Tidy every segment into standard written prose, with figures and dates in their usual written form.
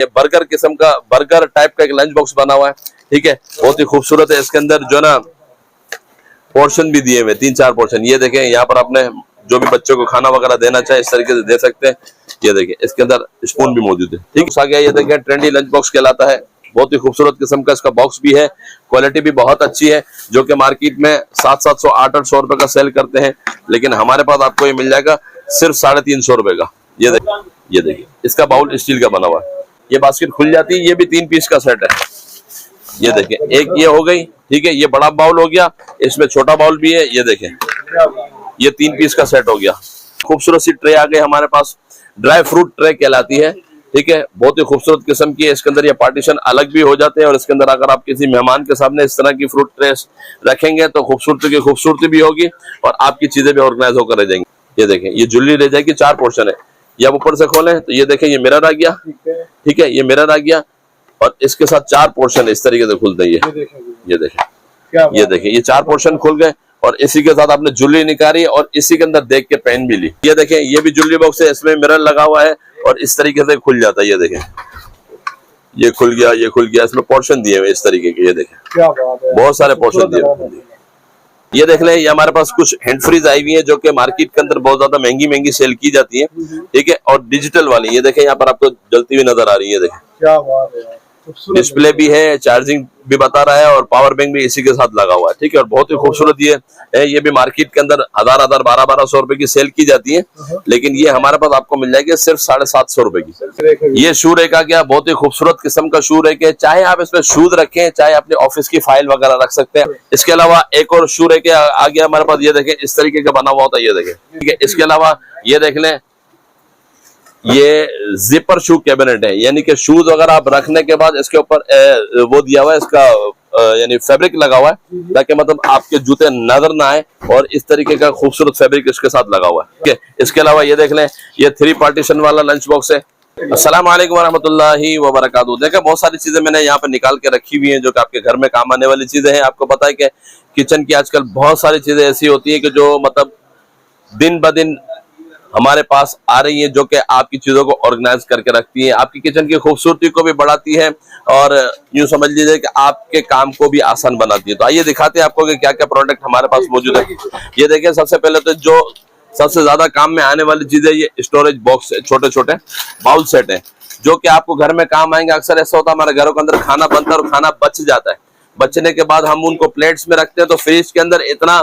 ये बर्गर किस्म का, बर्गर टाइप का एक लंच बॉक्स बना हुआ है, ठीक है, बहुत ही खूबसूरत है। इसके अंदर जो ना पोर्शन भी दिए हुए 3-4 पोर्शन। ये देखें, यहाँ पर आपने जो भी बच्चों को खाना वगैरह देना चाहे इस तरीके से दे सकते हैं। ये देखें, इसके अंदर स्पून भी मौजूद है, ठीक है। ये देखें, ट्रेंडी लंच बॉक्स कहलाता है, बहुत ही खूबसूरत किस्म का इसका बॉक्स भी है, क्वालिटी भी बहुत अच्छी है, जो कि मार्केट में 700-700, 800-800 रुपए का सेल करते हैं, लेकिन हमारे पास आपको ये मिल जाएगा सिर्फ 350 रुपए का। ये देखिए, इसका बाउल स्टील का बना हुआ है। ये बास्केट खुल जाती है, ये भी 3 पीस का सेट है। ये देखें, एक ये हो गई, ठीक है, ये बड़ा बाउल हो गया, इसमें छोटा बाउल भी है। ये देखें, ये 3 पीस का सेट हो गया। खूबसूरत सी ट्रे आ गई हमारे पास, ड्राई फ्रूट ट्रे कहलाती है, ठीक है, बहुत ही खूबसूरत किस्म की है। इसके अंदर ये पार्टीशन अलग भी हो जाते हैं, और इसके अंदर अगर आप किसी मेहमान के सामने इस तरह की फ्रूट ट्रे रखेंगे तो खूबसूरती की खूबसूरती भी होगी और आपकी चीजें भी ऑर्गेनाइज होकर रह जाएंगी। ये देखें, ये ज्वेलरी रह जाएगी, 4 पोर्शन है। ये आप ऊपर से खोलें तो ये देखें, ये मिरर आ गया, ठीक है, ये मिरर आ गया, और इसके साथ 4 पोर्शन इस तरीके से खुलते हैं। ये देखें, ये 4 पोर्शन खुल गए, और इसी के साथ आपने ज्वेलरी निकाली और इसी के अंदर देख के पेन भी ली। ये देखें, ये भी ज्वेलरी बॉक्स है, इसमें मिरर लगा हुआ है और इस तरीके से खुल जाता है। ये देखें, ये खुल गया, ये खुल गया, इसमें पोर्शन दिए हुए इस तरीके के। ये देखें, क्या बात है, बहुत सारे पोर्शन दिए हुए। ये देख लें, ये हमारे पास कुछ हैंड फ्रीज आई हुई है, जो कि मार्केट के अंदर बहुत ज्यादा महंगी सेल की जाती है, ठीक है, और डिजिटल वाली। ये देखें, यहाँ पर आपको जलती हुई नजर आ रही है। देखें, क्या बात है, डिस्प्ले भी है, चार्जिंग भी बता रहा है, और पावर बैंक भी इसी के साथ लगा हुआ है, ठीक है, और बहुत ही खूबसूरत ये है। ये भी मार्केट के अंदर 1000, 1200 रुपए की सेल की जाती है, लेकिन ये हमारे पास आपको मिल जाएगी सिर्फ 750 रुपए की। ये शू रैक आ गया, बहुत ही खूबसूरत किस्म का शू रैक है, चाहे आप इसमें शूज रखें, चाहे अपने ऑफिस की फाइल वगैरह रख सकते हैं। इसके अलावा एक और शू रैक आ गया हमारे पास, ये देखें, इस तरीके का बना हुआ होता है। ये देखें, ठीक है, इसके अलावा ये देख लें, ये जिपर शू कैबिनेट है, यानी कि शूज वगैरह आप रखने के बाद इसके ऊपर वो दिया हुआ है, इसका यानी फैब्रिक लगा हुआ है, ताकि मतलब आपके जूते नजर ना आए, और इस तरीके का खूबसूरत फैब्रिक इसके साथ लगा हुआ है, ठीक है। इसके अलावा ये देख लें, ये 3 पार्टीशन वाला लंच बॉक्स है। अस्सलाम वालेकुम वरहमतुल्लाहि वबरकातुहू। देखा, बहुत सारी चीजें मैंने यहाँ पे निकाल के रखी हुई हैं, जो कि आपके घर में काम आने वाली चीजें हैं। आपको पता है कि किचन की आजकल बहुत सारी चीजें ऐसी होती है कि जो मतलब दिन ब दिन हमारे पास आ रही है, जो कि आपकी चीजों को ऑर्गेनाइज करके रखती है, आपकी किचन की खूबसूरती को भी बढ़ाती है, और यूं समझ लीजिए कि आपके काम को भी आसान बनाती है। तो आइए दिखाते हैं आपको कि क्या क्या प्रोडक्ट हमारे पास मौजूद है। ये देखिए, सबसे पहले तो जो सबसे ज्यादा काम में आने वाली चीज है, ये स्टोरेज बॉक्स है, छोटे छोटे बाउल सेट है, जो कि आपको घर में काम आएंगे। अक्सर ऐसा होता है, हमारे घरों के अंदर खाना बनता है और खाना बच जाता है, बचने के बाद हम उनको प्लेट्स में रखते हैं, तो फ्रिज के अंदर इतना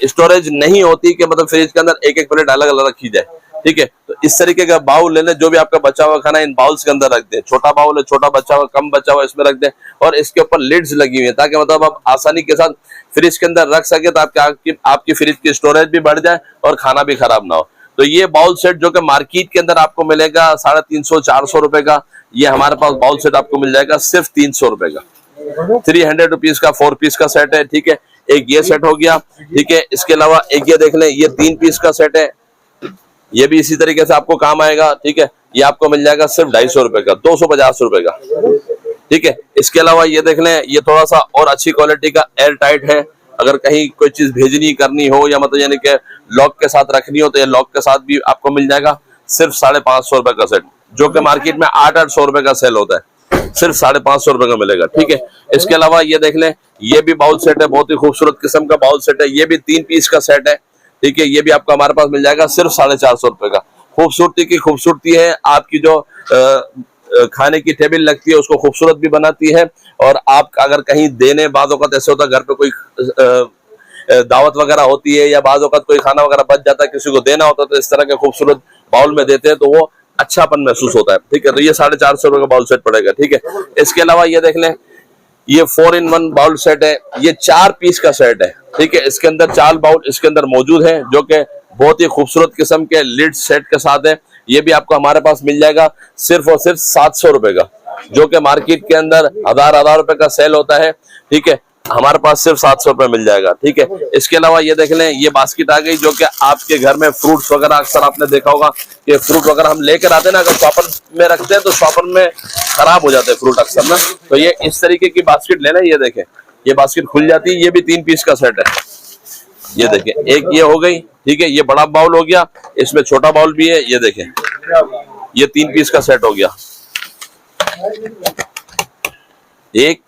स्टोरेज नहीं होती कि मतलब फ्रिज के अंदर एक एक प्लेट अलग अलग रखी जाए, ठीक है। तो इस तरीके का बाउल ले लें, जो भी आपका बचा हुआ खाना इन बाउल्स के अंदर रख दें। छोटा बाउल है, छोटा बचा हुआ, कम बचा हुआ, इसमें रख दें, और इसके ऊपर लिड्स लगी हुई है, ताकि मतलब आप आसानी के साथ फ्रिज के अंदर रख सके, तो आपकी फ्रिज की स्टोरेज भी बढ़ जाए और खाना भी खराब ना हो। तो ये बाउल सेट जो कि मार्केट के अंदर आपको मिलेगा 350-400 रुपए का, ये हमारे पास बाउल सेट आपको मिल जाएगा सिर्फ 300 रुपए का। 300 रुपीज का 4 पीस का सेट है, ठीक है। एक ये सेट हो गया, ठीक है। इसके अलावा एक ये देख लें, ये 3 पीस का सेट है, ये भी इसी तरीके से आपको काम आएगा, ठीक है। ये आपको मिल जाएगा सिर्फ 250 रुपए का, 250 रुपए का, ठीक है। इसके अलावा ये देख लें, ये थोड़ा सा और अच्छी क्वालिटी का एयर टाइट है, अगर कहीं कोई चीज भेजनी करनी हो, या मतलब यानी कि लॉक के साथ रखनी हो, तो ये लॉक के साथ भी आपको मिल जाएगा सिर्फ 550 रुपए का सेट, जो कि मार्केट में 800-800 रुपए का सेल होता है, सिर्फ 550 रुपए का मिलेगा, ठीक है। इसके अलावा ये देख लें, ये भी बाउल सेट है, बहुत ही खूबसूरत किस्म का बाउल सेट है, ये भी 3 पीस का सेट है, ठीक है। ये भी आपको हमारे पास मिल जाएगा सिर्फ 450 रुपए का। खूबसूरती की खूबसूरती है, आपकी जो खाने की टेबल लगती है उसको खूबसूरत भी बनाती है, और आप अगर कहीं देने, बाज़ औक़ात ऐसे होता है घर पे कोई दावत वगैरह होती है, या बाज़ औक़ात कोई खाना वगैरह बच जाता है, किसी को देना होता है, तो इस तरह के खूबसूरत बाउल में देते हैं, तो वो अच्छापन महसूस होता है, ठीक है। तो ये 450 रुपए का बाउल सेट पड़ेगा, ठीक है। इसके अलावा ये देख लें, ये 4-in-1 बाउल सेट है, ये 4 पीस का सेट है, ठीक है। इसके अंदर 4 बाउल इसके अंदर मौजूद है, जो कि बहुत ही खूबसूरत किस्म के लिड सेट के साथ है। ये भी आपको हमारे पास मिल जाएगा सिर्फ और सिर्फ 700 रुपए का, जो कि मार्केट के अंदर 1000 रुपए का सेल होता है, ठीक है। हमारे पास सिर्फ 700 रुपए मिल जाएगा, ठीक है। इसके अलावा ये देख लें, ये बास्केट आ गई, जो कि आपके घर में फ्रूट्स वगैरह, अक्सर आपने देखा होगा कि फ्रूट वगैरह हम लेकर आते हैं ना, अगर शॉपर में रखते हैं तो शॉपर में खराब हो जाते हैं फ्रूट अक्सर ना, तो ये इस तरीके की बास्केट लेना। ये देखें, ये बास्केट खुल जाती है, ये भी 3 पीस का सेट है। ये देखें, एक ये हो गई, ठीक है, ये बड़ा बाउल हो गया, इसमें छोटा बाउल भी है। ये देखें, ये 3 पीस का सेट हो गया, एक,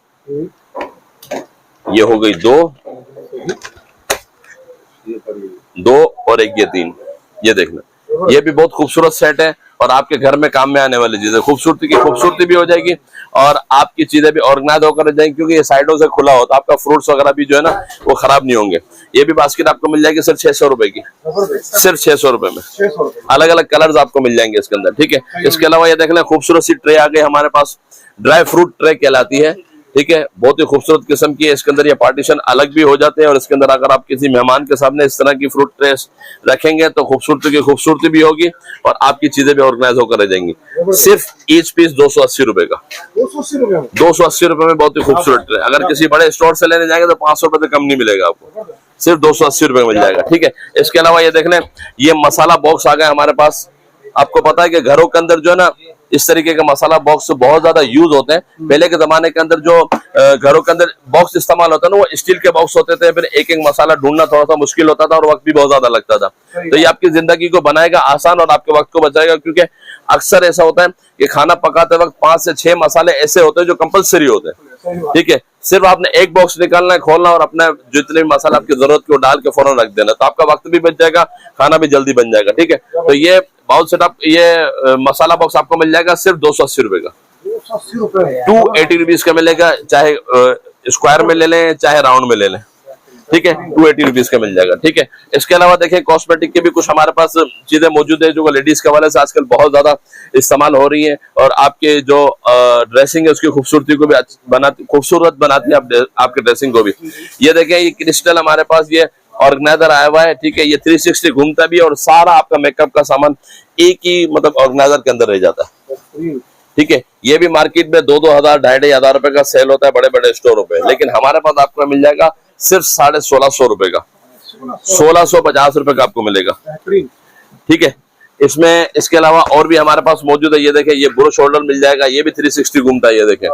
ये हो गई दो, और एक ये तीन। ये देखना, ये भी बहुत खूबसूरत सेट है और आपके घर में काम में आने वाली चीज है। खूबसूरती की खूबसूरती भी हो जाएगी और आपकी चीजें भी ऑर्गेनाइज होकर रह जाएंगी, क्योंकि ये साइडों से खुला होता है। आपका फ्रूट्स वगैरह भी जो है ना वो खराब नहीं होंगे। ये भी बास्केट आपको मिल जाएगी सिर्फ 600 रुपए की, सिर्फ 600 रुपए में। अलग अलग कलर्स आपको मिल जाएंगे इसके अंदर, ठीक है। इसके अलावा ये देख लें, खूबसूरत सी ट्रे आ गई हमारे पास, ड्राई फ्रूट ट्रे कहलाती है, ठीक है। बहुत ही खूबसूरत किस्म की है। इसके अंदर ये पार्टीशन अलग भी हो जाते हैं और इसके अंदर अगर आप किसी मेहमान के सामने इस तरह की फ्रूट ट्रे रखेंगे तो खूबसूरती की खूबसूरती भी होगी और आपकी चीजें भी ऑर्गेनाइज होकर रह जाएंगी। सिर्फ ईच पीस 280 रुपए का, 280 रुपए में बहुत ही खूबसूरत ट्रे। अगर किसी बड़े स्टोर से लेने जाएंगे तो 500 रुपए से कम नहीं मिलेगा आपको, सिर्फ 280 रुपए में मिल जाएगा, ठीक है। इसके अलावा ये देख लें, ये मसाला बॉक्स आ गया हमारे पास। आपको पता है कि घरों के अंदर जो है ना इस तरीके के मसाला बॉक्स बहुत ज्यादा यूज होते हैं। पहले के जमाने के अंदर जो घरों के अंदर बॉक्स इस्तेमाल होता है ना, वो स्टील के बॉक्स होते थे। फिर एक एक मसाला ढूंढना थोड़ा सा मुश्किल होता था और वक्त भी बहुत ज्यादा लगता था। तो ये आपकी जिंदगी को बनाएगा आसान और आपके वक्त को बचाएगा, क्योंकि अक्सर ऐसा होता है कि खाना पकाते वक्त 5 से 6 मसाले ऐसे होते हैं जो कंपलसरी होते हैं, ठीक है। सिर्फ आपने एक बॉक्स निकालना है, खोलना और अपना जितने भी मसाला आपकी जरूरत के वो डाल के फौरन रख देना, तो आपका वक्त भी बच जाएगा, खाना भी जल्दी बन जाएगा, ठीक है। तो ये बाउल सेटअप, ये मसाला बॉक्स आपको मिल जाएगा सिर्फ 280 रुपए का, 280 रुपीज का मिलेगा। चाहे स्क्वायर में ले लें चाहे राउंड में ले लें, ठीक है, 280 रुपीज का मिल जाएगा, ठीक है। इसके अलावा देखिए कॉस्मेटिक के भी कुछ हमारे पास चीजें मौजूद है जो लेडीज के हवाले से आजकल बहुत ज्यादा इस्तेमाल हो रही है और आपके जो ड्रेसिंग है उसकी खूबसूरती को भी खूबसूरत बनाती है आपके ड्रेसिंग को भी। ये देखें, ये क्रिस्टल हमारे पास ये ऑर्गेनाइजर आया हुआ है, ठीक है। ये 360 घूमता भी है और सारा आपका मेकअप का सामान एक ही मतलब ऑर्गेनाइजर के अंदर रह जाता है, ठीक है। ये भी मार्केट में 2-2 हजार 2,500 रुपए का सेल होता है बड़े बड़े स्टोरों पे, लेकिन हमारे पास आपको मिल जाएगा सिर्फ 1650 रुपए का, 1650 रुपए का आपको मिलेगा, ठीक है। इसमें इसके अलावा और भी हमारे पास मौजूद है। ये देखें, ये ब्रश होल्डर मिल जाएगा, ये भी 360 घूमता है। ये देखें,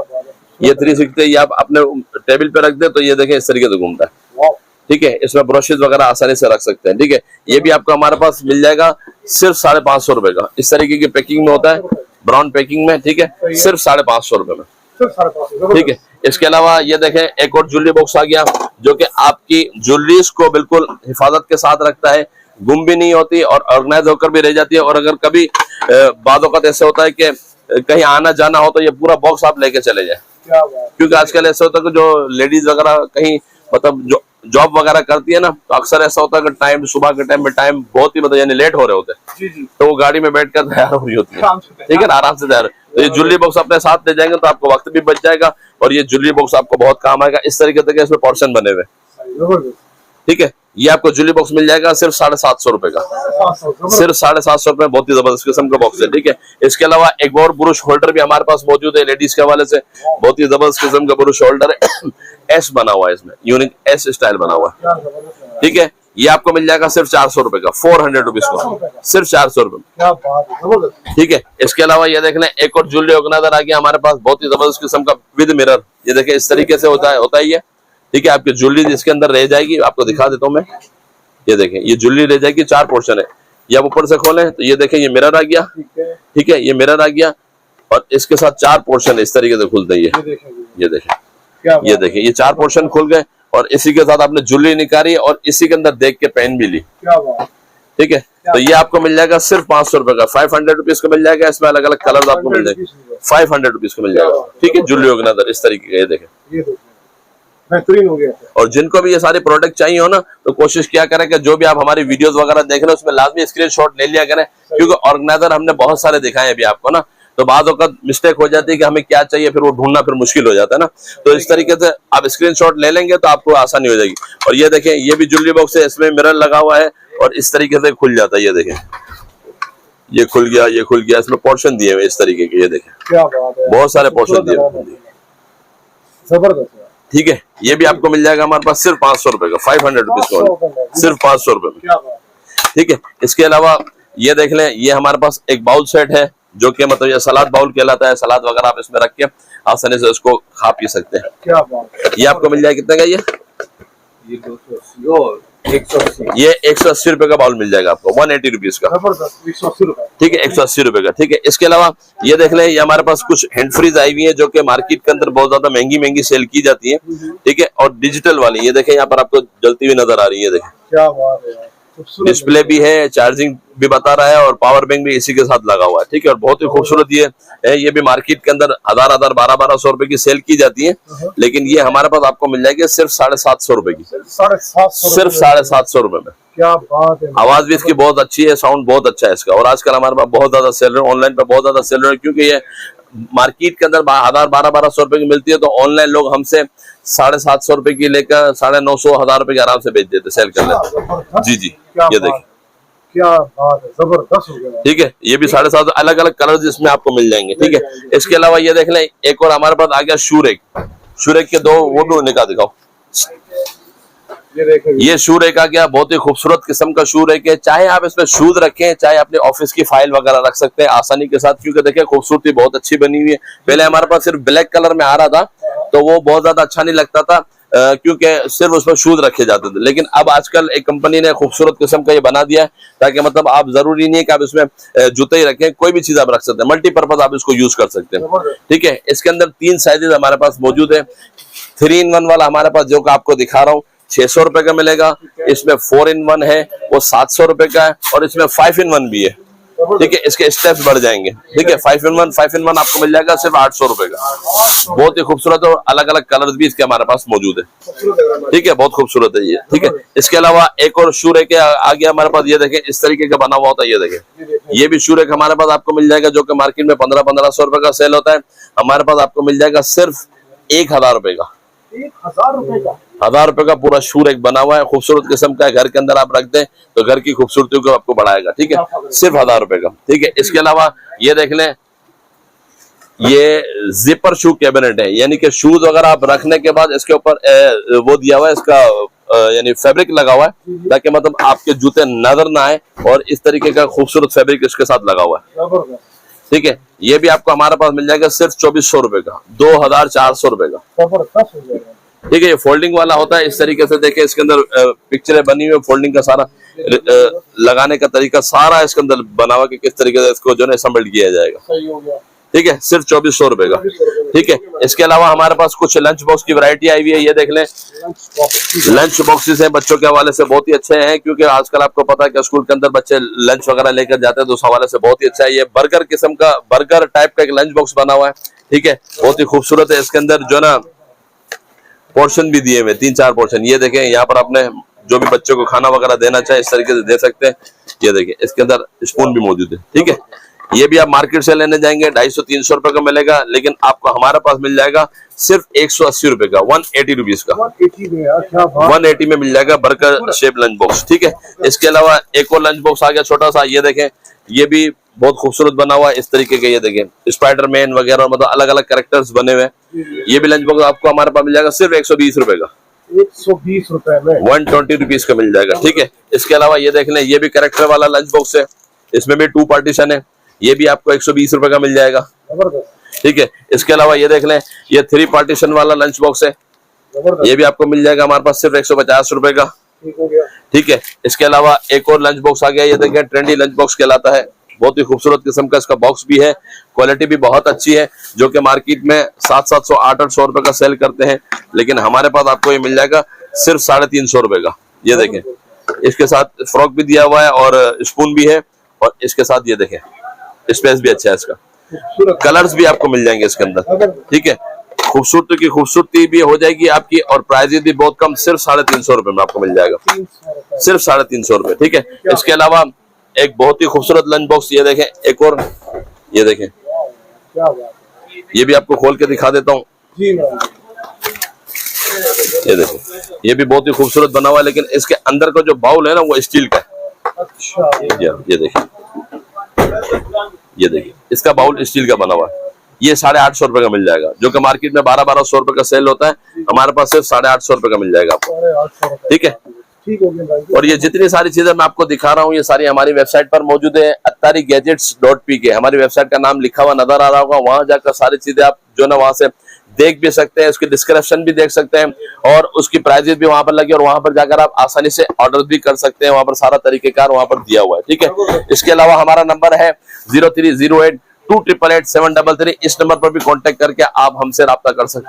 ये 360 ये आप अपने टेबल पे रख दे तो ये देखें इस तरीके से घूमता है, ठीक है। इसमें ब्रशेज वगैरह आसानी से रख सकते हैं, ठीक है। ये भी आपको हमारे पास मिल जाएगा सिर्फ 550 रुपए का। इस तरीके की पैकिंग में होता है, ब्राउन पैकिंग में, ठीक है, सिर्फ 550 रुपए में, ठीक है। इसके अलावा ये देखें, एक और ज्वेलरी बॉक्स आ गया जो कि आपकी ज्वेलरीज को बिल्कुल हिफाजत के साथ रखता है, गुम भी नहीं होती और ऑर्गेनाइज होकर भी रह जाती है। और अगर कभी बाद वक्त ऐसे होता है कि कहीं आना जाना हो तो ये पूरा बॉक्स आप लेके चले जाए, क्योंकि आजकल ऐसा होता है कि जो लेडीज वगैरह कहीं मतलब जो जॉब वगैरह करती है ना, तो अक्सर ऐसा होता है कि टाइम सुबह के टाइम में टाइम बहुत ही मतलब यानी लेट हो रहे होते हैं, तो वो गाड़ी में बैठकर तैयार हो रही होती है, ठीक है ना, आराम से तैयार। तो ये ज्वेलरी बॉक्स अपने साथ ले जाएंगे तो आपको वक्त भी बच जाएगा और ये ज्वेलरी बॉक्स आपको बहुत काम आएगा। इस तरीके से इसमें पोर्शन बने हुए, ठीक है। ये आपको ज्वेलरी बॉक्स मिल जाएगा सिर्फ 750 रुपए का, सिर्फ 750 रुपए, बहुत ही जबरदस्त किस्म का बॉक्स है, ठीक है। इसके अलावा एक और ब्रुश होल्डर भी हमारे पास मौजूद है लेडीज के हवाले से, बहुत ही जबरदस्त किस्म का ब्रुश होल्डर है। एस बना हुआ है इसमें, यूनिक एस स्टाइल बना हुआ है, ठीक है। ये आपको मिल जाएगा सिर्फ 400 रुपए का, 400 रुपीज का, सिर्फ 400 रुपए, ठीक है। इसके अलावा ये देख लें, एक और ज्वेलरी ऑर्गेनाइजर आ गया हमारे पास, बहुत ही जबरदस्त किस्म का विद मिरर। ये देखें इस तरीके से होता ही है, ठीक है। आपकी ज्वेलरी इसके अंदर रह जाएगी, आपको दिखा देता हूँ मैं। ये देखें, ये ज्वेलरी रह जाएगी, 4 पोर्शन है। ये आप ऊपर से खोलें तो ये देखें, ये मिरर आ गया, ठीक है, ये मिरर आ गया और इसके साथ 4 पोर्शन है, इस तरीके से खुलते हैं। ये देखें, ये 4 पोर्शन खुल गए और इसी के साथ आपने ज्वेलरी निकाली और इसी के अंदर देख के पेन भी ली, ठीक है। तो ये आपको मिल जाएगा सिर्फ 500 रुपए का, 500 रुपीज का मिल जाएगा। इसमें अलग अलग कलर आपको मिल जाएंगे, 500 रुपीज का मिल जाएगा, ठीक है। ज्वेलरी ऑर्गेनाइजर इस तरीके का, ये देखें, बेहतरीन हो गया। और जिनको भी ये सारे प्रोडक्ट चाहिए हो ना, तो कोशिश क्या करें कि जो भी आप हमारी वीडियोस वगैरह देख रहे हैं उसमें लाजमी स्क्रीनशॉट ले लिया करें, क्योंकि ऑर्गेनाइजर हमने बहुत सारे दिखाए अभी आपको ना, तो बाद वक्त मिस्टेक हो जाती है कि हमें क्या चाहिए, फिर वो ढूंढना फिर मुश्किल हो जाता है ना। तो इस तरीके से आप स्क्रीनशॉट ले लेंगे तो आपको आसानी हो जाएगी। और ये देखें, ये भी ज्वेलरी बॉक्स है, इसमें मिरर लगा हुआ है और इस तरीके से खुल जाता है। ये देखें, ये खुल गया, ये खुल गया, इसमें पोर्शन दिए हुए इस तरीके के, ये देखें, क्या बात है, बहुत सारे पोर्शन दिए हुए, जबरदस्त, ठीक है। ये भी आपको मिल जाएगा हमारे पास सिर्फ 500 रुपए का, 500 रुपीज का, सिर्फ 500 रुपए में, ठीक है। इसके अलावा ये देख लें, ये हमारे पास एक बाउल सेट है जो कि मतलब ये सलाद बाउल कहलाता है। सलाद वगैरह आप इसमें रख के आसानी से उसको खा पी सकते हैं। क्या बात है। ये आपको मिल जाएगा कितने का, ये 180। ये 180 रुपए का बाउल मिल जाएगा आपको, 180 रुपीज का। जबरदस्त, 180 रुपए। ठीक है, 180 रुपए का। ठीक है, इसके अलावा ये देख लें, ये हमारे पास कुछ हैंड फ्रीज आई हुई है जो कि मार्केट के अंदर बहुत ज्यादा महंगी महंगी सेल की जाती है। ठीक है, और डिजिटल वाली ये देखें, यहाँ पर आपको जलती हुई नजर आ रही है, देखें क्या बात है यार, खूबसूरत डिस्प्ले भी है, चार्जिंग भी बता रहा है और पावर बैंक भी इसी के साथ लगा हुआ है। ठीक है, और बहुत ही खूबसूरत ये है। ये भी मार्केट के अंदर 1000 1200 रुपए की सेल की जाती है, लेकिन ये हमारे पास आपको मिल जाएगी सिर्फ 750 रुपए की, 750 सिर्फ 750 रुपए में। क्या बात है। आवाज भी इसकी बहुत अच्छी है, साउंड बहुत अच्छा है इसका। और आजकल हमारे पास बहुत ज्यादा सेल रहे हैं, ऑनलाइन पे बहुत ज्यादा सेल रहे हैं, क्योंकि ये मार्केट के अंदर 1200 रुपए की मिलती है, तो ऑनलाइन लोग हमसे 750 रुपए की लेकर 950 1000 रुपए के आराम से बेच देते, सेल कर लेते। जी जी, ये देखिए, क्या बात है, जबरदस्त हो गया। ठीक है, ये भी 750 अलग अलग कलर इसमें आपको मिल जाएंगे। ठीक है, इसके अलावा ये देख लें, एक और हमारे पास आ गया शूरेक। शूरेक के दो वो भी निकाल दिखाओ। ये देखें, ये शू रेक आ गया, बहुत ही खूबसूरत किस्म का शू रेक है। चाहे आप इसमें शूज रखें, चाहे अपने ऑफिस की फाइल वगैरह रख सकते हैं आसानी के साथ, क्योंकि देखिए खूबसूरती बहुत अच्छी बनी हुई है। पहले हमारे पास सिर्फ ब्लैक कलर में आ रहा था, तो वो बहुत ज्यादा अच्छा नहीं लगता था, क्योंकि सिर्फ उसमें शूज रखे जाते थे। लेकिन अब आजकल एक कंपनी ने खूबसूरत किस्म का ये बना दिया है, ताकि मतलब आप जरूरी नहीं है कि आप इसमें जूते ही रखें, कोई भी चीज आप रख सकते हैं, मल्टीपर्पज आप इसको यूज कर सकते हैं। ठीक है, इसके अंदर 3 साइजेस हमारे पास मौजूद है। 3 in 1 वाला हमारे पास जो आपको दिखा रहा हूँ 600 रुपए का मिलेगा। इसमें 4 in 1 है, वो 700 रुपए का है, और इसमें 5 in 1 भी है। ठीक है, इसके स्टेप्स बढ़ जाएंगे। ठीक है, 5 in 1 आपको मिल जाएगा सिर्फ 800 रुपए का। बहुत ही खूबसूरत, और अलग अलग कलर्स भी इसके हमारे पास मौजूद है। ठीक है, बहुत खूबसूरत है ये। ठीक है, इसके अलावा एक और शू रेक आ गया हमारे पास, ये देखें इस तरीके का बना हुआ होता है। ये देखें, ये भी शू रेक हमारे पास आपको मिल जाएगा, जो कि मार्केट में 1500 रुपए का सेल होता है, हमारे पास आपको मिल जाएगा सिर्फ 1000 रुपए का। 1000 रुपए का, 1000 रुपए का पूरा शू रेक बना हुआ है, खूबसूरत किस्म का है। घर के अंदर आप रख दें तो घर की खूबसूरती को आपको बढ़ाएगा। ठीक है, सिर्फ 1000 रुपए का। ठीक है, इसके अलावा ये देख लें, ये जिपर शू कैबिनेट है, यानी कि शूज वगैरह आप रखने के बाद इसके ऊपर वो दिया हुआ है, इसका यानी फैब्रिक लगा हुआ है, ताकि मतलब आपके जूते नजर ना आए, और इस तरीके का खूबसूरत फैब्रिक इसके साथ लगा हुआ है। जबरदस्त। ठीक है, ये भी आपको हमारे पास मिल जाएगा सिर्फ 2400 रुपए का, 2400 रुपए का। जबरदस्त हो जाएगा। ठीक है, ये फोल्डिंग वाला होता है। इस तरीके से देखें, इसके अंदर पिक्चरें बनी हुई है, फोल्डिंग का सारा लगाने का तरीका सारा इसके अंदर बना हुआ कि किस तरीके से इसको जो है असेंबल किया जाएगा। सही हो गया। ठीक है, सिर्फ 2400 रुपए का। ठीक है, इसके अलावा हमारे पास कुछ लंच बॉक्स की वैरायटी आई हुई है। ये देख लें, लंच बॉक्सेस हैं, बच्चों के हवाले से बहुत ही अच्छे हैं, क्योंकि आजकल आपको पता है कि स्कूल के अंदर बच्चे लंच वगैरह लेकर जाते हैं, तो उस हवाले से बहुत ही अच्छा है। ये बर्गर किस्म का, बर्गर टाइप का एक लंच बॉक्स बना हुआ है। ठीक है, बहुत ही खूबसूरत है। इसके अंदर जो ना पोर्शन भी दिए हुए 3-4 पोर्शन। ये देखें, यहाँ पर आपने जो भी बच्चों को खाना वगैरह देना चाहे इस तरीके से दे सकते हैं। ये देखें, इसके अंदर स्पून भी मौजूद है। ठीक है, ये भी आप मार्केट से लेने जाएंगे 250-300 रुपए का मिलेगा, लेकिन आपको हमारे पास मिल जाएगा सिर्फ 180 रुपए का, 180 रुपीज का। 180 में यार, क्या बात। 180 में मिल जाएगा बर्गर शेप लंच बॉक्स। ठीक है, इसके अलावा एक और लंच बॉक्स आ गया छोटा सा। ये देखें, ये भी बहुत खूबसूरत बना हुआ है इस तरीके के। ये देखें, स्पाइडरमैन वगैरह, मतलब अलग अलग कैरेक्टर्स बने हुए हैं। ये भी लंच बॉक्स आपको हमारे पास मिल जाएगा सिर्फ 120 रुपए का, 120 रुपए में, 120 रुपीज का मिल जाएगा। ठीक है, इसके अलावा ये देख लें, ये भी कैरेक्टर वाला लंच बॉक्स है, इसमें भी 2 पार्टीशन है। ये भी आपको 120 रुपए का मिल जाएगा। जबरदस्त। ठीक है, इसके अलावा ये देख लें, ये 3 पार्टीशन वाला लंच बॉक्स है। जबरदस्त। ये भी आपको मिल जाएगा हमारे पास सिर्फ 150 रुपए का। ठीक हो गया। ठीक है, इसके अलावा एक और लंच बॉक्स आ गया। ये देखें, ट्रेंडी लंच बॉक्स कहलाता है, बहुत ही खूबसूरत किस्म का इसका बॉक्स भी है, क्वालिटी भी बहुत अच्छी है, जो कि मार्केट में 700 800 रुपए का सेल करते हैं, लेकिन हमारे पास आपको ये मिल जाएगा सिर्फ 350 रुपए का। ये देखें, इसके साथ फ्रॉक भी दिया हुआ है और स्पून भी है, और इसके साथ ये देखें स्पेस भी अच्छा है इसका, कलर्स भी आपको मिल जाएंगे इसके अंदर। ठीक है, खूबसूरती की खूबसूरती भी हो जाएगी आपकी, और प्राइस भी बहुत कम, सिर्फ 350 रुपए में आपको मिल जाएगा, सिर्फ 350 रुपए। ठीक है, इसके अलावा एक बहुत ही खूबसूरत लंच बॉक्स, ये देखें, एक और ये देखें, क्या बात। ये भी आपको खोल के दिखा देता हूँ। जी ये देखें, ये भी बहुत ही खूबसूरत बना हुआ है, लेकिन इसके अंदर का जो बाउल है ना वो स्टील का है। अच्छा। ये देखिए, ये देखिए, इसका बाउल स्टील का बना हुआ है। ये 850 रुपए का मिल जाएगा, जो कि मार्केट में 1200 रुपए का सेल होता है, हमारे पास सिर्फ 850 रुपए का मिल जाएगा आपको। ठीक है, ठीक हो गया। और ये जितनी सारी चीजें मैं आपको दिखा रहा हूँ, ये सारी हमारी वेबसाइट पर मौजूद है, attarigadgets.pk। हमारी वेबसाइट का नाम लिखा हुआ नजर आ रहा होगा, वहां जाकर सारी चीजें आप जो ना वहां से देख भी सकते हैं, उसकी डिस्क्रिप्शन भी देख सकते हैं और उसकी प्राइजेस भी वहां पर लगी और वहां पर जाकर आप आसानी से ऑर्डर भी कर सकते हैं। वहां पर सारा तरीकेकार वहां पर दिया हुआ है, ठीक है। इसके अलावा हमारा नंबर है 0308 288 733। इस नंबर पर भी कांटेक्ट करके आप हमसे राब्ता कर सकते हैं।